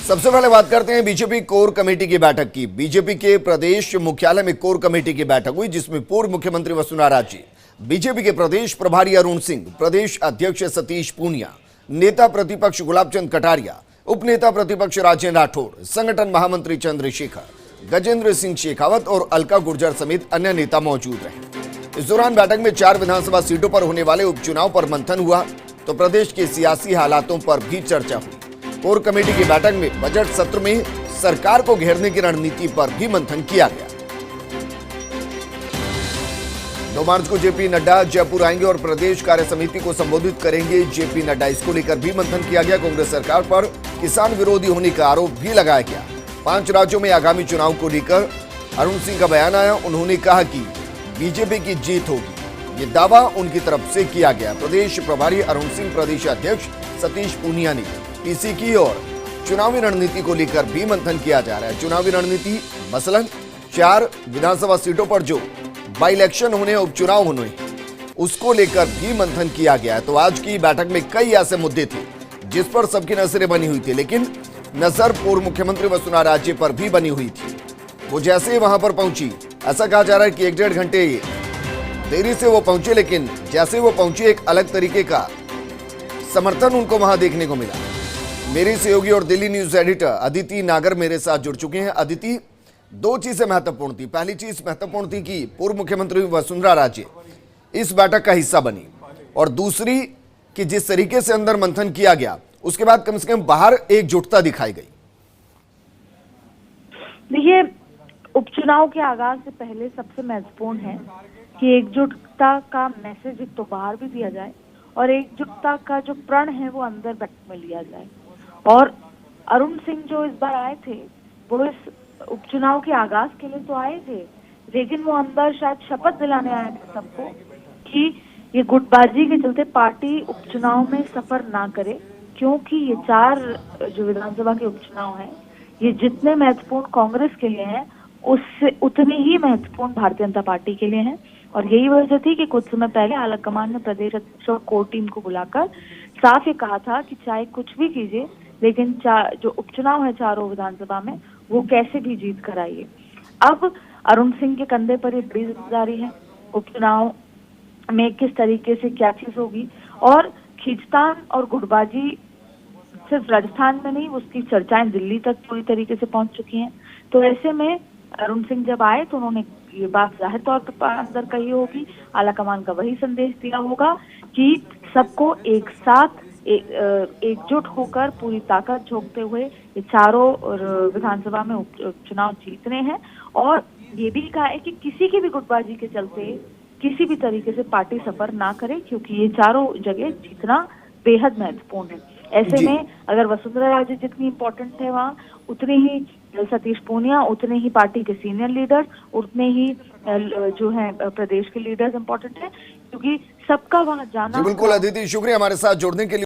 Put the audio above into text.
सबसे पहले बात करते हैं बीजेपी कोर कमेटी की बैठक की। बीजेपी के प्रदेश मुख्यालय में कोर कमेटी की बैठक हुई, जिसमें पूर्व मुख्यमंत्री वसुंधरा राजे, बीजेपी के प्रदेश प्रभारी अरुण सिंह, प्रदेश अध्यक्ष सतीश पूनिया, नेता प्रतिपक्ष गुलाबचंद कटारिया, उपनेता प्रतिपक्ष राजेंद्र राठौड़, संगठन महामंत्री चंद्रशेखर, गजेंद्र सिंह शेखावत और अलका गुर्जर समेत अन्य नेता मौजूद रहे। इस दौरान बैठक में 4 विधानसभा सीटों पर होने वाले उपचुनाव पर मंथन हुआ, तो प्रदेश के सियासी हालातों पर भी चर्चा हुई। कोर कमेटी की बैठक में बजट सत्र में सरकार को घेरने की रणनीति पर भी मंथन किया गया। 2 मार्च को जेपी नड्डा जयपुर आएंगे और प्रदेश कार्य समिति को संबोधित करेंगे जेपी नड्डा। इसको लेकर भी मंथन किया गया। कांग्रेस सरकार पर किसान विरोधी होने का आरोप भी लगाया गया। 5 राज्यों में आगामी चुनाव को लेकर अरुण सिंह का बयान आया। उन्होंने कहा कि बीजेपी की जीत होगी, ये दावा उनकी तरफ से किया गया। प्रदेश प्रभारी अरुण सिंह, प्रदेश अध्यक्ष सतीश पूनिया ने पीसी की और चुनावी रणनीति को लेकर भी मंथन किया जा रहा है। चुनावी रणनीति मसलन 4 विधानसभा सीटों पर जो बाई इलेक्शन होने, उपचुनाव होने, उसको लेकर भी मंथन किया गया है। तो आज की बैठक में कई ऐसे मुद्दे थे जिस पर सबकी नजरें बनी हुई थी, लेकिन नजर पूर्व मुख्यमंत्री वसुंधरा राजे पर भी बनी हुई थी। वो जैसे ही वहां पर पहुंची, ऐसा कहा जा रहा है कि 1-1.5 घंटे देरी से वो पहुंचे, लेकिन जैसे वो पहुंचे एक अलग तरीके का समर्थन उनको वहां देखने को मिला। मेरी सहयोगी और दिल्ली न्यूज एडिटर अदिति नागर मेरे साथ जुड़ चुके हैं। अदिति, 2 चीजें महत्वपूर्ण थी। पहली चीज महत्वपूर्ण थी कि पूर्व मुख्यमंत्री वसुंधरा राजे इस बैठक का हिस्सा बनी, और दूसरी कि जिस तरीके से अंदर मंथन किया गया, उसके बाद कम से कम बाहर एकजुटता दिखाई गई। देखिए, उपचुनाव के आगाज से पहले सबसे महत्वपूर्ण है कि एकजुटता का मैसेज एक तो बाहर भी दिया जाए और एकजुटता का जो प्रण है वो अंदर बैठक में लिया जाए। और अरुण सिंह जो इस बार आए थे, वो इस उपचुनाव के आगाज के लिए तो आए थे, लेकिन वो अंदर शायद शपथ दिलाने आए थे सबको कि ये गुटबाजी के चलते पार्टी उपचुनाव में सफर ना करे, क्योंकि ये 4 जो विधानसभा के उपचुनाव हैं, ये जितने महत्वपूर्ण कांग्रेस के लिए हैं, उससे उतनी ही महत्वपूर्ण भारतीय जनता पार्टी के लिए हैं। और यही वजह थी कि कुछ समय पहले आलाकमान ने प्रदेश अध्यक्ष और कोर टीम को बुलाकर साफ ये कहा था कि चाहे कुछ भी कीजिए, लेकिन जो उपचुनाव है 4 विधानसभा में, वो कैसे भी जीत कर आइए। अब अरुण सिंह के कंधे पर ये बड़ी जिम्मेदारी है, उपचुनाव में किस तरीके से क्या चीज होगी। और खींचतान और गुटबाजी सिर्फ राजस्थान में नहीं, उसकी चर्चाएं दिल्ली तक पूरी तरीके से पहुंच चुकी हैं। तो ऐसे में अरुण सिंह जब आए तो उन्होंने ये बात जाहिर तौर पर अंदर कही होगी, आलाकमान का वही संदेश दिया होगा कि सबको एक साथ एकजुट होकर पूरी ताकत झोंकते हुए ये 4 विधानसभा में उपचुनाव जीतने हैं। और ये भी कहा है कि किसी की भी गुटबाजी के चलते किसी भी तरीके से पार्टी सफर ना करे, क्योंकि ये 4 जगह जीतना बेहद महत्वपूर्ण है। ऐसे में अगर वसुंधरा राजे जितनी इम्पोर्टेंट है वहाँ, उतने ही सतीश पूनिया, उतने ही पार्टी के सीनियर लीडर्स, उतने ही जो है प्रदेश के लीडर्स इम्पोर्टेंट है, क्योंकि सबका वहाँ जाना। बिल्कुल अदिति, शुक्रिया हमारे साथ जुड़ने के लिए।